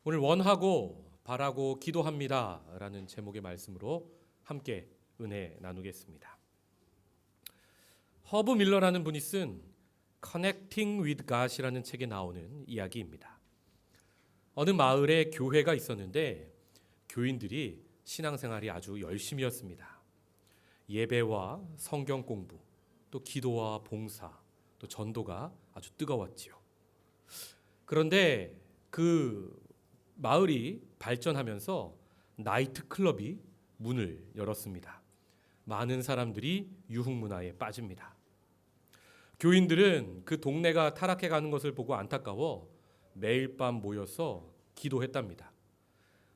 오늘 원하고 바라고 기도합니다 라는 제목의 말씀으로 함께 은혜 나누겠습니다. 허브 밀러라는 분이 쓴 Connecting with God이라는 책에 나오는 이야기입니다. 어느 마을에 교회가 있었는데 교인들이 신앙생활이 아주 열심이었습니다. 예배와 성경 공부, 또 기도와 봉사, 또 전도가 아주 뜨거웠지요. 그런데 그 마을이 발전하면서 나이트클럽이 문을 열었습니다. 많은 사람들이 유흥문화에 빠집니다. 교인들은 그 동네가 타락해가는 것을 보고 안타까워 매일 밤 모여서 기도했답니다.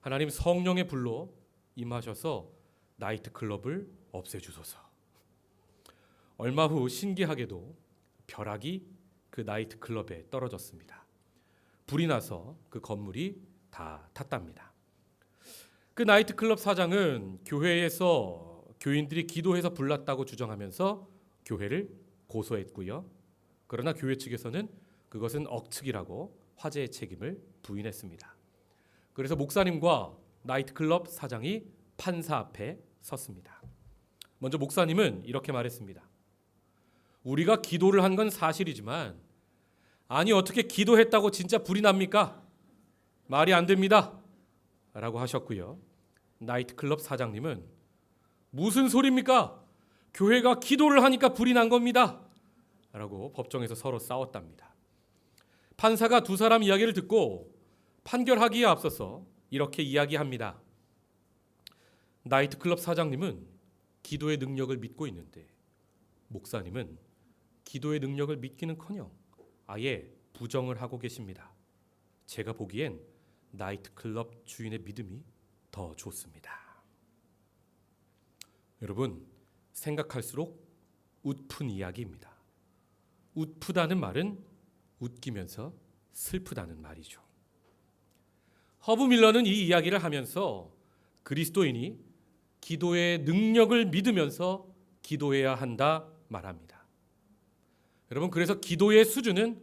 하나님, 성령의 불로 임하셔서 나이트클럽을 없애주소서. 얼마 후 신기하게도 벼락이 그 나이트클럽에 떨어졌습니다. 불이 나서 그 건물이 다 탔답니다. 그 나이트클럽 사장은 교회에서 교인들이 기도해서 불났다고 주장하면서 교회를 고소했고요. 그러나 교회 측에서는 그것은 억측이라고 화제의 책임을 부인했습니다. 그래서 목사님과 나이트클럽 사장이 판사 앞에 섰습니다. 먼저 목사님은 이렇게 말했습니다. 우리가 기도를 한 건 사실이지만 아니 어떻게 기도했다고 진짜 불이 납니까? 말이 안 됩니다 라고 하셨고요. 나이트클럽 사장님은 무슨 소리입니까? 교회가 기도를 하니까 불이 난 겁니다 라고 법정에서 서로 싸웠답니다. 판사가 두 사람 이야기를 듣고 판결하기에 앞서서 이렇게 이야기합니다. 나이트클럽 사장님은 기도의 능력을 믿고 있는데 목사님은 기도의 능력을 믿기는커녕 아예 부정을 하고 계십니다. 제가 보기엔 나이트클럽 주인의 믿음이 더 좋습니다. 여러분, 생각할수록 웃픈 이야기입니다. 웃프다는 말은 웃기면서 슬프다는 말이죠. 허브 밀러는 이 이야기를 하면서 그리스도인이 기도의 능력을 믿으면서 기도해야 한다 말합니다. 여러분, 그래서 기도의 수준은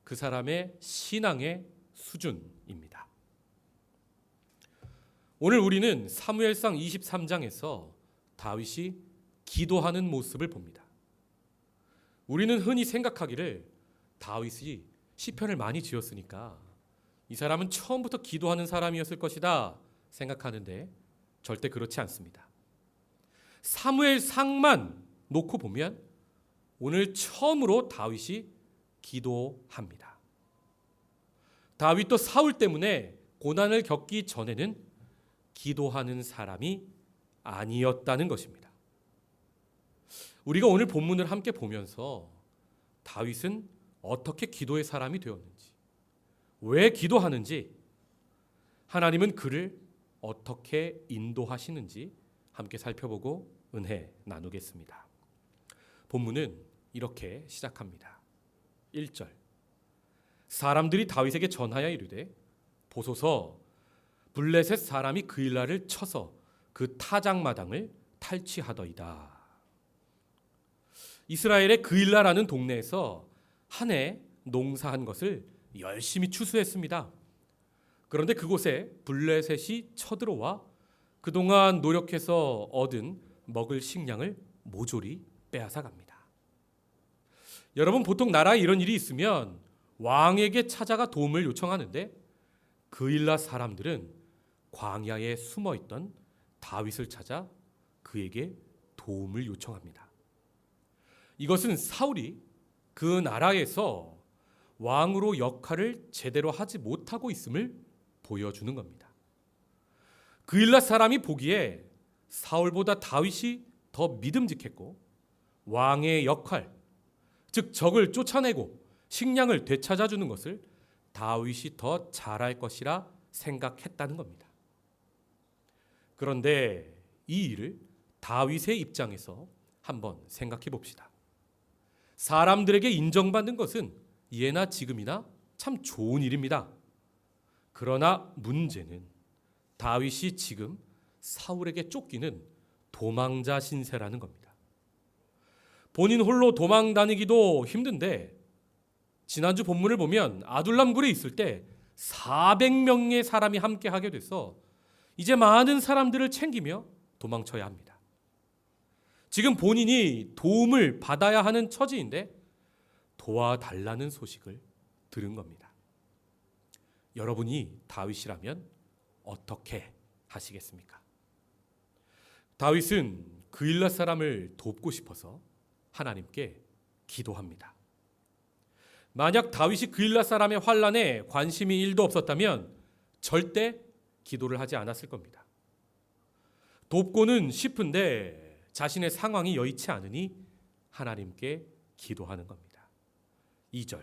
그 사람의 신앙의 수준입니다. 오늘 우리는 사무엘상 23장에서 다윗이 기도하는 모습을 봅니다. 우리는 흔히 생각하기를 다윗이 시편을 많이 지었으니까 이 사람은 처음부터 기도하는 사람이었을 것이다 생각하는데 절대 그렇지 않습니다. 사무엘상만 놓고 보면 오늘 처음으로 다윗이 기도합니다. 다윗도 사울 때문에 고난을 겪기 전에는 기도하는 사람이 아니었다는 것입니다. 우리가 오늘 본문을 함께 보면서 다윗은 어떻게 기도의 사람이 되었는지, 왜 기도하는지, 하나님은 그를 어떻게 인도하시는지 함께 살펴보고 은혜 나누겠습니다. 본문은 이렇게 시작합니다. 1절. 사람들이 다윗에게 전하여 이르되 보소서 블레셋 사람이 그일라를 쳐서 그 타작마당을 탈취하더이다. 이스라엘의 그일라라는 동네에서 한 해 농사한 것을 열심히 추수했습니다. 그런데 그곳에 블레셋이 쳐들어와 그동안 노력해서 얻은 먹을 식량을 모조리 빼앗아갑니다. 여러분, 보통 나라에 이런 일이 있으면 왕에게 찾아가 도움을 요청하는데 그일라 사람들은 광야에 숨어있던 다윗을 찾아 그에게 도움을 요청합니다. 이것은 사울이 그 나라에서 왕으로 역할을 제대로 하지 못하고 있음을 보여주는 겁니다. 그일라 사람이 보기에 사울보다 다윗이 더 믿음직했고 왕의 역할, 즉 적을 쫓아내고 식량을 되찾아주는 것을 다윗이 더 잘할 것이라 생각했다는 겁니다. 그런데 이 일을 다윗의 입장에서 한번 생각해 봅시다. 사람들에게 인정받는 것은 예나 지금이나 참 좋은 일입니다. 그러나 문제는 다윗이 지금 사울에게 쫓기는 도망자 신세라는 겁니다. 본인 홀로 도망 다니기도 힘든데 지난주 본문을 보면 아둘람 굴에 있을 때 400명의 사람이 함께 하게 돼서 이제 많은 사람들을 챙기며 도망쳐야 합니다. 지금 본인이 도움을 받아야 하는 처지인데 도와달라는 소식을 들은 겁니다. 여러분이 다윗이라면 어떻게 하시겠습니까? 다윗은 그일랏 사람을 돕고 싶어서 하나님께 기도합니다. 만약 다윗이 그일랏 사람의 환난에 관심이 1도 없었다면 절대 기도를 하지 않았을 겁니다. 돕고는 싶은데 자신의 상황이 여의치 않으니 하나님께 기도하는 겁니다. 2절.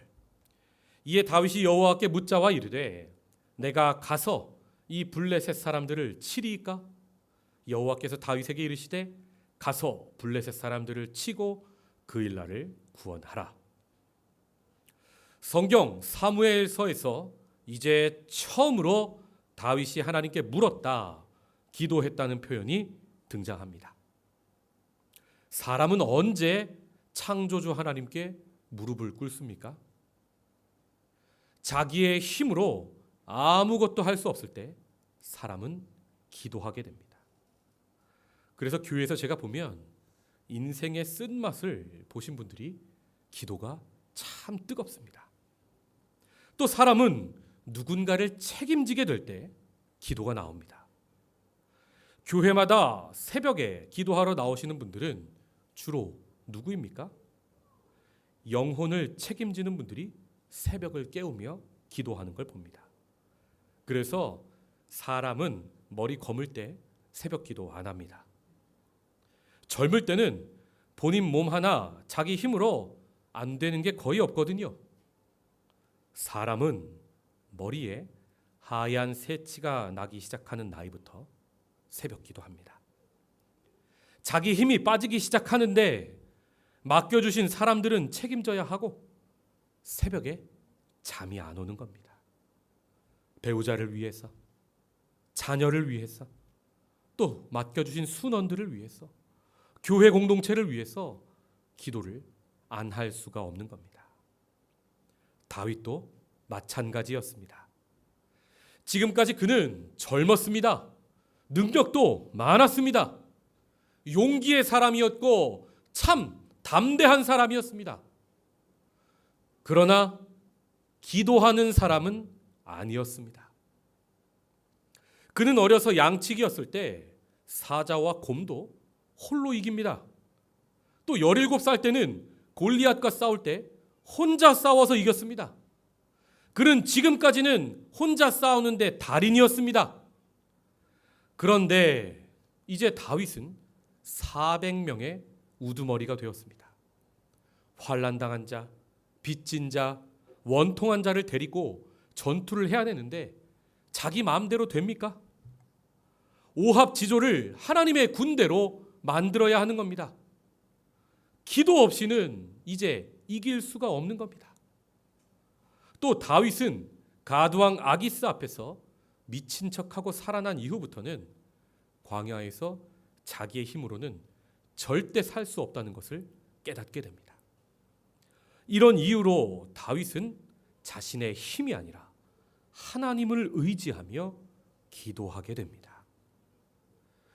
이에 다윗이 여호와께 묻자와 이르되 내가 가서 이 블레셋 사람들을 치리이까? 여호와께서 다윗에게 이르시되 가서 블레셋 사람들을 치고 그일라를 구원하라. 성경 사무엘서에서 이제 처음으로 다윗이 하나님께 물었다, 기도했다는 표현이 등장합니다. 사람은 언제 창조주 하나님께 무릎을 꿇습니까? 자기의 힘으로 아무것도 할 수 없을 때 사람은 기도하게 됩니다. 그래서 교회에서 제가 보면 인생의 쓴맛을 보신 분들이 기도가 참 뜨겁습니다. 또 사람은 누군가를 책임지게 될 때 기도가 나옵니다. 교회마다 새벽에 기도하러 나오시는 분들은 주로 누구입니까? 영혼을 책임지는 분들이 새벽을 깨우며 기도하는 걸 봅니다. 그래서 사람은 머리 검을 때 새벽 기도 안 합니다. 젊을 때는 본인 몸 하나 자기 힘으로 안 되는 게 거의 없거든요. 사람은 머리에 하얀 새치가 나기 시작하는 나이부터 새벽 기도합니다. 자기 힘이 빠지기 시작하는데 맡겨주신 사람들은 책임져야 하고 새벽에 잠이 안 오는 겁니다. 배우자를 위해서, 자녀를 위해서, 또 맡겨주신 순원들을 위해서, 교회 공동체를 위해서 기도를 안 할 수가 없는 겁니다. 다윗도 마찬가지였습니다. 지금까지 그는 젊었습니다. 능력도 많았습니다. 용기의 사람이었고 참 담대한 사람이었습니다. 그러나 기도하는 사람은 아니었습니다. 그는 어려서 양치기였을 때 사자와 곰도 홀로 이깁니다. 또 17살 때는 골리앗과 싸울 때 혼자 싸워서 이겼습니다. 그는 지금까지는 혼자 싸우는데 달인이었습니다. 그런데 이제 다윗은 400명의 우두머리가 되었습니다. 환난당한 자, 빚진 자, 원통한 자를 데리고 전투를 해야 되는데 자기 마음대로 됩니까? 오합지졸을 하나님의 군대로 만들어야 하는 겁니다. 기도 없이는 이제 이길 수가 없는 겁니다. 또 다윗은 가드왕 아기스 앞에서 미친 척하고 살아난 이후부터는 광야에서 자기의 힘으로는 절대 살 수 없다는 것을 깨닫게 됩니다. 이런 이유로 다윗은 자신의 힘이 아니라 하나님을 의지하며 기도하게 됩니다.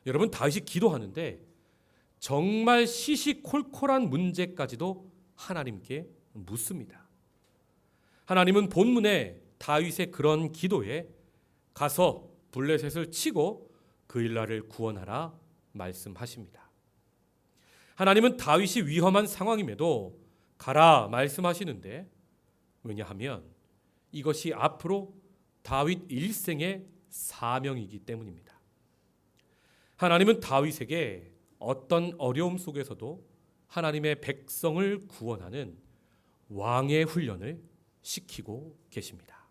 여러분, 다윗이 기도하는데 정말 시시콜콜한 문제까지도 하나님께 묻습니다. 하나님은 본문에 다윗의 그런 기도에 가서 블레셋을 치고 그일라를 구원하라 말씀하십니다. 하나님은 다윗이 위험한 상황임에도 가라 말씀하시는데, 왜냐하면 이것이 앞으로 다윗 일생의 사명이기 때문입니다. 하나님은 다윗에게 어떤 어려움 속에서도 하나님의 백성을 구원하는 왕의 훈련을 시키고 계십니다.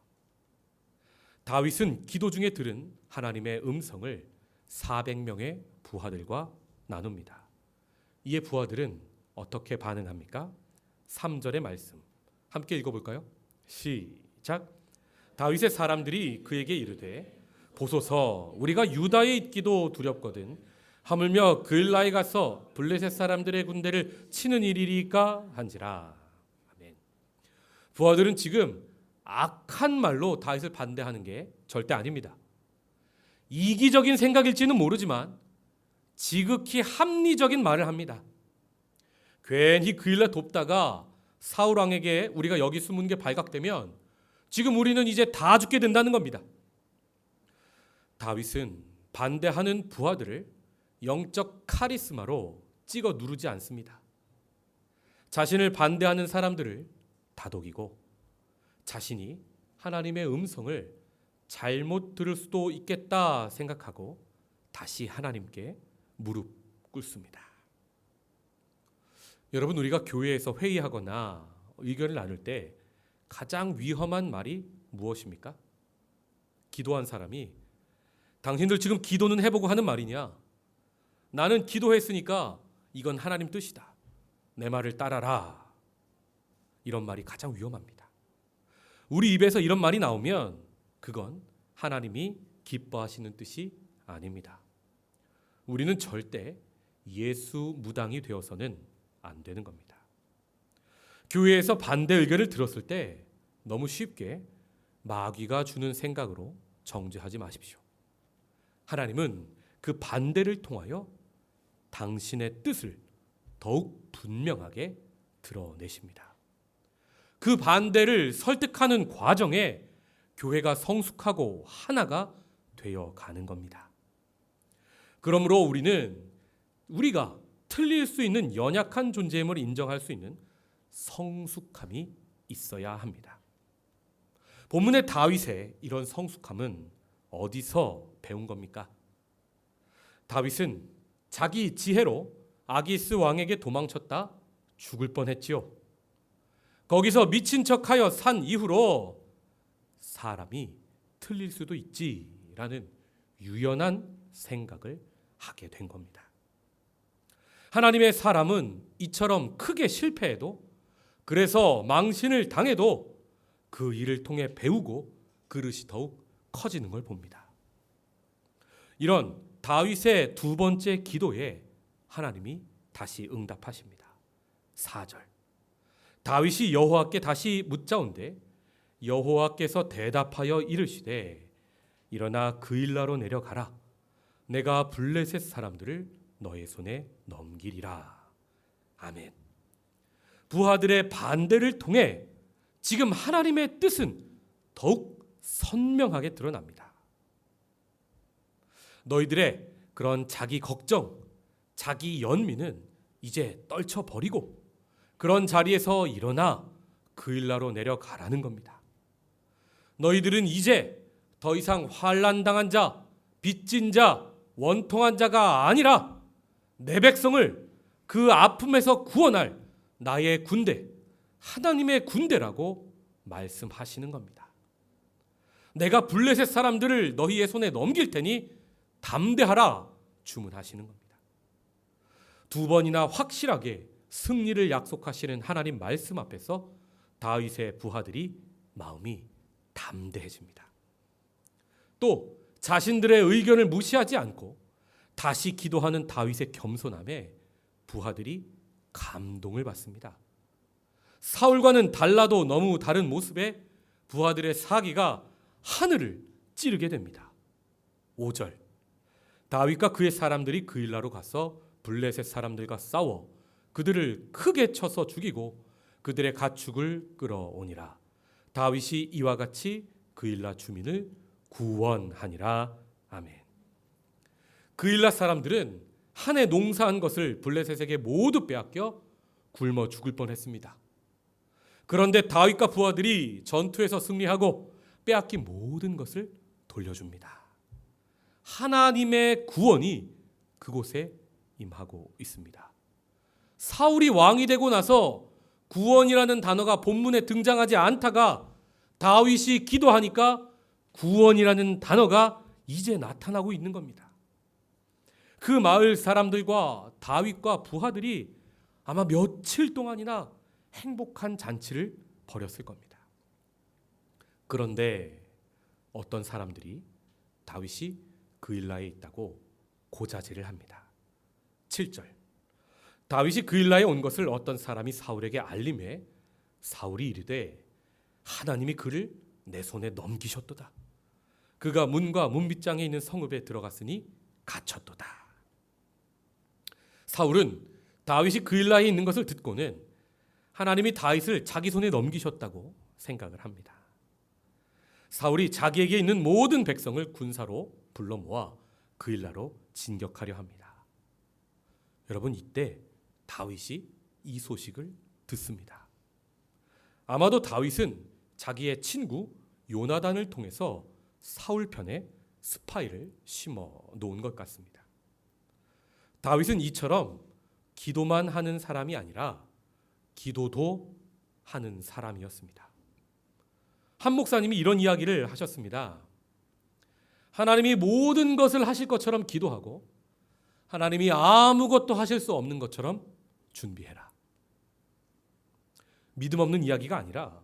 다윗은 기도 중에 들은 하나님의 음성을 400명의 부하들과 나눕니다. 이에 부하들은 어떻게 반응합니까? 3절의 말씀 함께 읽어볼까요? 시작. 다윗의 사람들이 그에게 이르되 보소서, 우리가 유다에 있기도 두렵거든 하물며 그일라에 가서 블레셋 사람들의 군대를 치는 일이리까 한지라. 아멘. 부하들은 지금 악한 말로 다윗을 반대하는 게 절대 아닙니다. 이기적인 생각일지는 모르지만 지극히 합리적인 말을 합니다. 괜히 그일라 돕다가 사울 왕에게 우리가 여기 숨은 게 발각되면 지금 우리는 이제 다 죽게 된다는 겁니다. 다윗은 반대하는 부하들을 영적 카리스마로 찍어 누르지 않습니다. 자신을 반대하는 사람들을 다독이고 자신이 하나님의 음성을 잘못 들을 수도 있겠다 생각하고 다시 하나님께 무릎 꿇습니다. 여러분, 우리가 교회에서 회의하거나 의견을 나눌 때 가장 위험한 말이 무엇입니까? 기도한 사람이 당신들 지금 기도는 해보고 하는 말이냐? 나는 기도했으니까 이건 하나님 뜻이다. 내 말을 따라라. 이런 말이 가장 위험합니다. 우리 입에서 이런 말이 나오면 그건 하나님이 기뻐하시는 뜻이 아닙니다. 우리는 절대 예수 무당이 되어서는 안 되는 겁니다. 교회에서 반대 의견을 들었을 때 너무 쉽게 마귀가 주는 생각으로 정죄하지 마십시오. 하나님은 그 반대를 통하여 당신의 뜻을 더욱 분명하게 드러내십니다. 그 반대를 설득하는 과정에 교회가 성숙하고 하나가 되어 가는 겁니다. 그러므로 우리가 틀릴 수 있는 연약한 존재임을 인정할 수 있는 성숙함이 있어야 합니다. 본문의 다윗의 이런 성숙함은 어디서 배운 겁니까? 다윗은 자기 지혜로 아기스 왕에게 도망쳤다 죽을 뻔했지요. 거기서 미친 척하여 산 이후로 사람이 틀릴 수도 있지라는 유연한 생각을 하게 된 겁니다. 하나님의 사람은 이처럼 크게 실패해도, 그래서 망신을 당해도 그 일을 통해 배우고 그릇이 더욱 커지는 걸 봅니다. 이런 다윗의 두 번째 기도에 하나님이 다시 응답하십니다. 4절. 다윗이 여호와께 다시 묻자온데 여호와께서 대답하여 이르시되 일어나 그일라로 내려가라. 내가 블레셋 사람들을 너의 손에 넘기리라. 아멘. 부하들의 반대를 통해 지금 하나님의 뜻은 더욱 선명하게 드러납니다. 너희들의 그런 자기 걱정, 자기 연민은 이제 떨쳐버리고 그런 자리에서 일어나 그일라로 내려가라는 겁니다. 너희들은 이제 더 이상 환난당한 자, 빚진 자, 원통한 자가 아니라 내 백성을 그 아픔에서 구원할 나의 군대, 하나님의 군대라고 말씀하시는 겁니다. 내가 블레셋 사람들을 너희의 손에 넘길 테니 담대하라 주문하시는 겁니다. 두 번이나 확실하게 승리를 약속하시는 하나님 말씀 앞에서 다윗의 부하들이 마음이 담대해집니다. 또 자신들의 의견을 무시하지 않고 다시 기도하는 다윗의 겸손함에 부하들이 감동을 받습니다. 사울과는 달라도 너무 다른 모습에 부하들의 사기가 하늘을 찌르게 됩니다. 5절. 다윗과 그의 사람들이 그일라로 가서 블레셋 사람들과 싸워 그들을 크게 쳐서 죽이고 그들의 가축을 끌어오니라. 다윗이 이와 같이 그일라 주민을 구원하니라. 아멘. 그일라 사람들은 한 해 농사한 것을 블레셋에게 모두 빼앗겨 굶어 죽을 뻔했습니다. 그런데 다윗과 부하들이 전투에서 승리하고 빼앗긴 모든 것을 돌려줍니다. 하나님의 구원이 그곳에 임하고 있습니다. 사울이 왕이 되고 나서 구원이라는 단어가 본문에 등장하지 않다가 다윗이 기도하니까 구원이라는 단어가 이제 나타나고 있는 겁니다. 그 마을 사람들과 다윗과 부하들이 아마 며칠 동안이나 행복한 잔치를 벌였을 겁니다. 그런데 어떤 사람들이 다윗이 그일라에 있다고 고자질을 합니다. 7절. 다윗이 그일라에 온 것을 어떤 사람이 사울에게 알림해 사울이 이르되 하나님이 그를 내 손에 넘기셨도다. 그가 문과 문빗장에 있는 성읍에 들어갔으니 갇혔도다. 사울은 다윗이 그일라에 있는 것을 듣고는 하나님이 다윗을 자기 손에 넘기셨다고 생각을 합니다. 사울이 자기에게 있는 모든 백성을 군사로 불러 모아 그일라로 진격하려 합니다. 여러분, 이때 다윗이 이 소식을 듣습니다. 아마도 다윗은 자기의 친구 요나단을 통해서 사울 편에 스파이를 심어 놓은 것 같습니다. 다윗은 이처럼 기도만 하는 사람이 아니라 기도도 하는 사람이었습니다. 한 목사님이 이런 이야기를 하셨습니다. 하나님이 모든 것을 하실 것처럼 기도하고 하나님이 아무것도 하실 수 없는 것처럼 준비해라. 믿음 없는 이야기가 아니라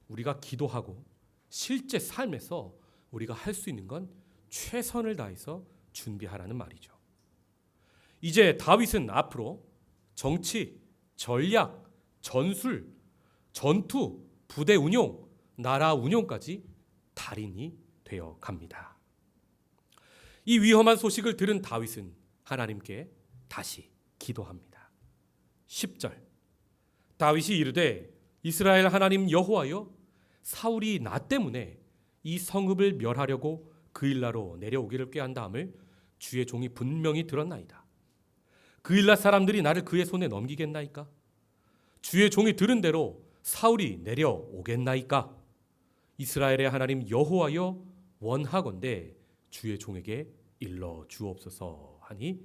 우리가 기도하고 실제 삶에서 우리가 할 수 있는 건 최선을 다해서 준비하라는 말이죠. 이제 다윗은 앞으로 정치, 전략, 전술, 전투, 부대 운용, 나라 운용까지 달인이 되어 갑니다. 이 위험한 소식을 들은 다윗은 하나님께 다시 기도합니다. 10절 다윗이 이르되 이스라엘 하나님 여호와여, 사울이 나 때문에 이 성읍을 멸하려고 그일라로 내려오기를 꾀한다함을 주의 종이 분명히 들었나이다. 그일라 사람들이 나를 그의 손에 넘기겠나이까? 주의 종이 들은 대로 사울이 내려오겠나이까? 이스라엘의 하나님 여호와여, 원하건대 주의 종에게 일러 주옵소서 하니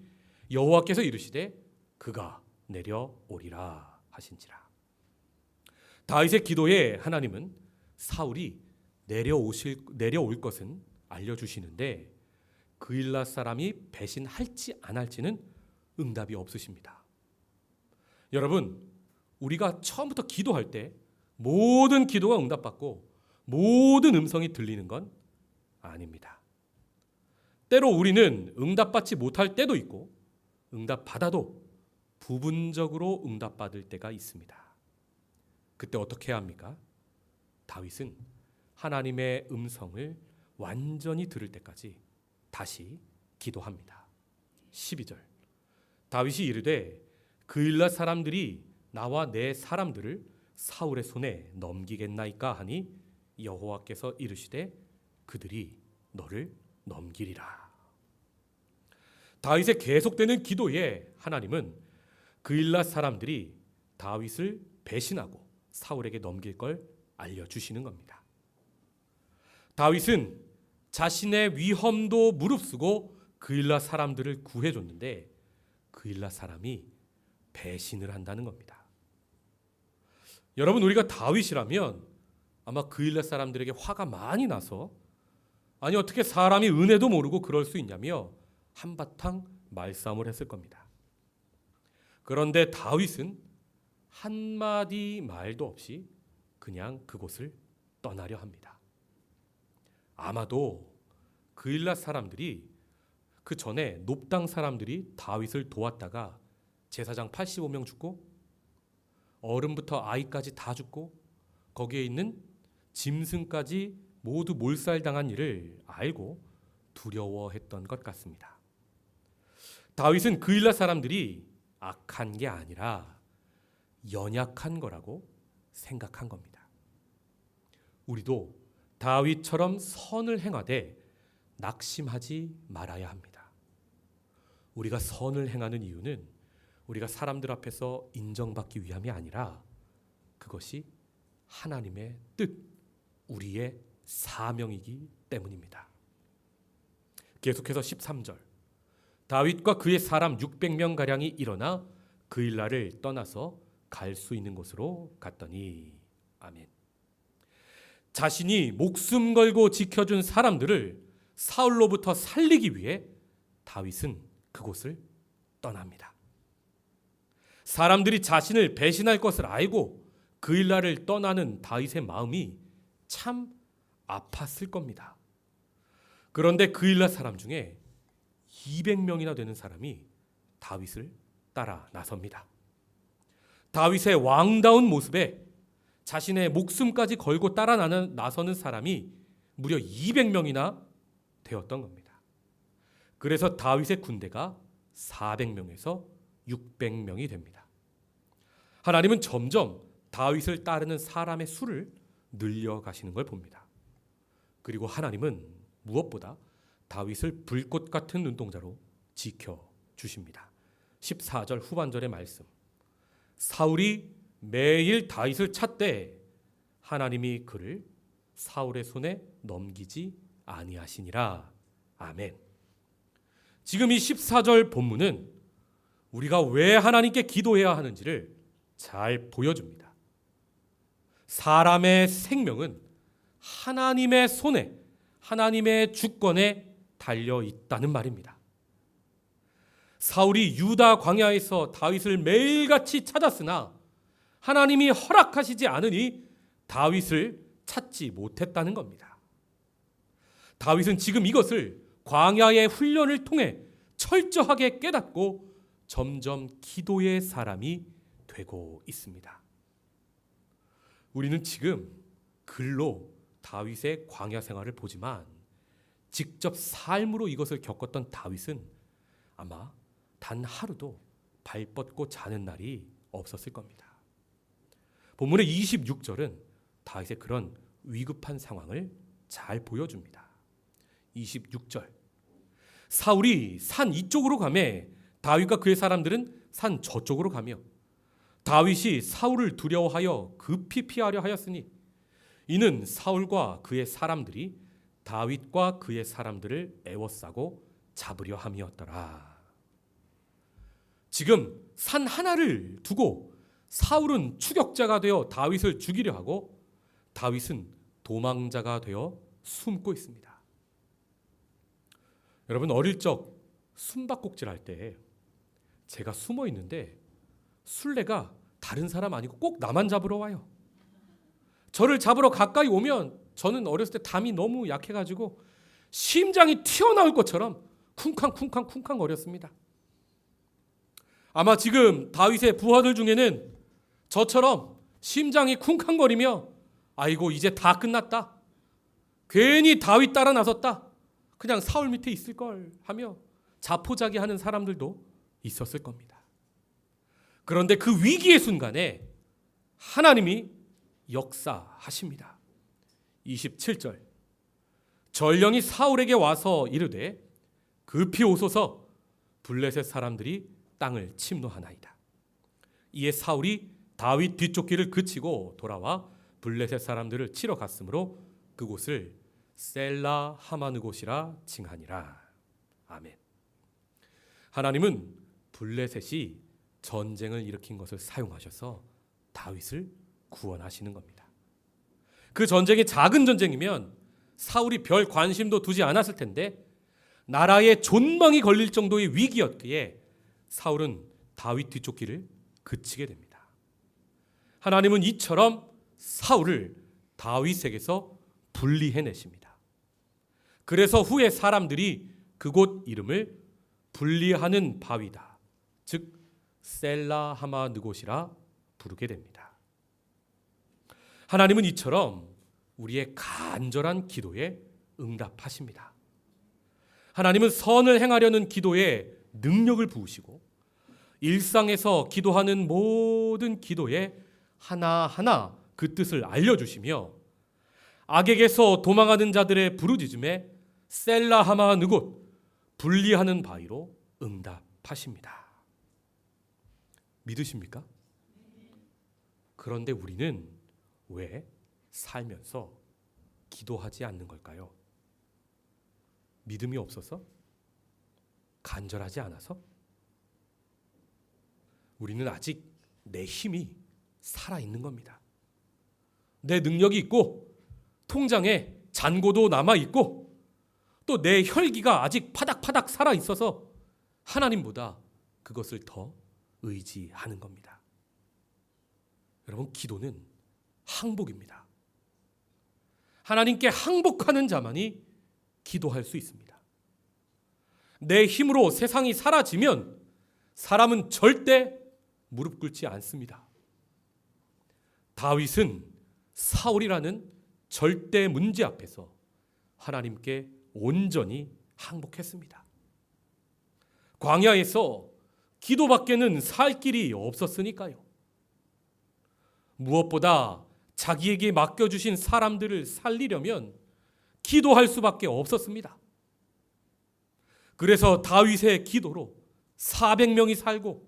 여호와께서 이르시되 그가 내려오리라 하신지라. 다윗의 기도에 하나님은 사울이 내려올 것은 알려주시는데 그일라 사람이 배신할지 안 할지는 응답이 없으십니다. 여러분, 우리가 처음부터 기도할 때 모든 기도가 응답받고 모든 음성이 들리는 건 아닙니다. 때로 우리는 응답받지 못할 때도 있고 응답받아도 부분적으로 응답받을 때가 있습니다. 그때 어떻게 해야 합니까? 다윗은 하나님의 음성을 완전히 들을 때까지 다시 기도합니다. 12절 다윗이 이르되 그일라 사람들이 나와 내 사람들을 사울의 손에 넘기겠나이까 하니 여호와께서 이르시되 그들이 너를 넘기리라. 다윗의 계속되는 기도에 하나님은 그일라 사람들이 다윗을 배신하고 사울에게 넘길 걸 알려주시는 겁니다. 다윗은 자신의 위험도 무릅쓰고 그일라 사람들을 구해줬는데 그일라 사람이 배신을 한다는 겁니다. 여러분, 우리가 다윗이라면 아마 그일라 사람들에게 화가 많이 나서 아니 어떻게 사람이 은혜도 모르고 그럴 수 있냐며 한바탕 말싸움을 했을 겁니다. 그런데 다윗은 한마디 말도 없이 그냥 그곳을 떠나려 합니다. 아마도 그일라 사람들이 그 전에 놉당 사람들이 다윗을 도왔다가 제사장 85명 죽고 어른부터 아이까지 다 죽고 거기에 있는 짐승까지 모두 몰살당한 일을 알고 두려워했던 것 같습니다. 다윗은 그일라 사람들이 악한 게 아니라 연약한 거라고 생각한 겁니다. 우리도 다윗처럼 선을 행하되 낙심하지 말아야 합니다. 우리가 선을 행하는 이유는 우리가 사람들 앞에서 인정받기 위함이 아니라 그것이 하나님의 뜻, 우리의 사명이기 때문입니다. 계속해서 13절 다윗과 그의 사람 600명가량이 일어나 그일라를 떠나서 갈 수 있는 곳으로 갔더니 아멘. 자신이 목숨 걸고 지켜준 사람들을 사울로부터 살리기 위해 다윗은 그곳을 떠납니다. 사람들이 자신을 배신할 것을 알고 그일라를 떠나는 다윗의 마음이 참 아팠을 겁니다. 그런데 그일라 사람 중에 200명이나 되는 사람이 다윗을 따라 나섭니다. 다윗의 왕다운 모습에 자신의 목숨까지 걸고 따라 나서는 사람이 무려 200명이나 되었던 겁니다. 그래서 다윗의 군대가 400명에서 600명이 됩니다. 하나님은 점점 다윗을 따르는 사람의 수를 늘려가시는 걸 봅니다. 그리고 하나님은 무엇보다 다윗을 불꽃 같은 눈동자로 지켜주십니다. 14절 후반절의 말씀. 사울이 매일 다윗을 찾되 하나님이 그를 사울의 손에 넘기지 아니하시니라. 아멘. 지금 이 14절 본문은 우리가 왜 하나님께 기도해야 하는지를 잘 보여줍니다. 사람의 생명은 하나님의 손에, 하나님의 주권에 달려 있다는 말입니다. 사울이 유다 광야에서 다윗을 매일같이 찾았으나 하나님이 허락하시지 않으니 다윗을 찾지 못했다는 겁니다. 다윗은 지금 이것을 광야의 훈련을 통해 철저하게 깨닫고 점점 기도의 사람이 되고 있습니다. 우리는 지금 글로 다윗의 광야 생활을 보지만 직접 삶으로 이것을 겪었던 다윗은 아마 단 하루도 발 뻗고 자는 날이 없었을 겁니다. 본문의 26절은 다윗의 그런 위급한 상황을 잘 보여줍니다. 26절. 사울이 산 이쪽으로 가매 다윗과 그의 사람들은 산 저쪽으로 가며 다윗이 사울을 두려워하여 급히 피하려 하였으니 이는 사울과 그의 사람들이 다윗과 그의 사람들을 애워싸고 잡으려 함이었더라. 지금 산 하나를 두고 사울은 추격자가 되어 다윗을 죽이려 하고 다윗은 도망자가 되어 숨고 있습니다. 여러분, 어릴 적 숨바꼭질 할 때 제가 숨어 있는데 술래가 다른 사람 아니고 꼭 나만 잡으러 와요. 저를 잡으러 가까이 오면 저는 어렸을 때 담이 너무 약해가지고 심장이 튀어나올 것처럼 쿵쾅쿵쾅쿵쾅 거렸습니다. 아마 지금 다윗의 부하들 중에는 저처럼 심장이 쿵쾅거리며 아이고 이제 다 끝났다, 괜히 다윗 따라 나섰다, 그냥 사울 밑에 있을 걸 하며 자포자기하는 사람들도 있었을 겁니다. 그런데 그 위기의 순간에 하나님이 역사하십니다. 27절. 전령이 사울에게 와서 이르되 급히 오소서, 블레셋 사람들이 땅을 침노하나이다. 이에 사울이 다윗 뒤쫓기를 그치고 돌아와 블레셋 사람들을 치러 갔으므로 그곳을 셀라 하마느곳이라 칭하니라. 아멘. 하나님은 블레셋이 전쟁을 일으킨 것을 사용하셔서 다윗을 구원하시는 겁니다. 그 전쟁이 작은 전쟁이면 사울이 별 관심도 두지 않았을 텐데 나라에 존망이 걸릴 정도의 위기였기에 사울은 다윗 뒤쫓기를 그치게 됩니다. 하나님은 이처럼 사울을 다윗에게서 분리해내십니다. 그래서 후에 사람들이 그곳 이름을 분리하는 바위다, 즉 셀라 하마느곳이라 부르게 됩니다. 하나님은 이처럼 우리의 간절한 기도에 응답하십니다. 하나님은 선을 행하려는 기도에 능력을 부으시고 일상에서 기도하는 모든 기도에 하나하나 그 뜻을 알려주시며 악에게서 도망하는 자들의 부르짖음에 셀라 하마느곳, 분리하는 바위로 응답하십니다. 믿으십니까? 그런데 우리는 왜 살면서 기도하지 않는 걸까요? 믿음이 없어서? 간절하지 않아서? 우리는 아직 내 힘이 살아있는 겁니다. 내 능력이 있고 통장에 잔고도 남아있고 또 내 혈기가 아직 파닥파닥 살아있어서 하나님보다 그것을 더 의지하는 겁니다. 여러분, 기도는 항복입니다. 하나님께 항복하는 자만이 기도할 수 있습니다. 내 힘으로 세상이 사라지면 사람은 절대 무릎 꿇지 않습니다. 다윗은 사울이라는 절대 문제 앞에서 하나님께 온전히 항복했습니다. 광야에서 기도밖에는 살 길이 없었으니까요. 무엇보다 자기에게 맡겨주신 사람들을 살리려면 기도할 수밖에 없었습니다. 그래서 다윗의 기도로 400명이 살고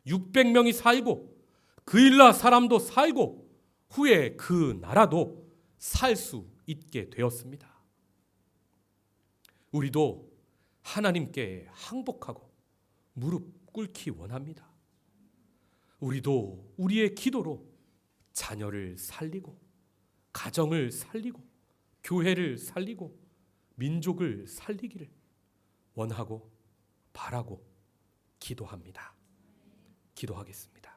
600명이 살고 그일라 사람도 살고 후에 그 나라도 살 수 있게 되었습니다. 우리도 하나님께 항복하고 무릎 꿇기 원합니다. 우리도 우리의 기도로 자녀를 살리고 가정을 살리고 교회를 살리고 민족을 살리기를 원하고 바라고 기도합니다. 기도하겠습니다.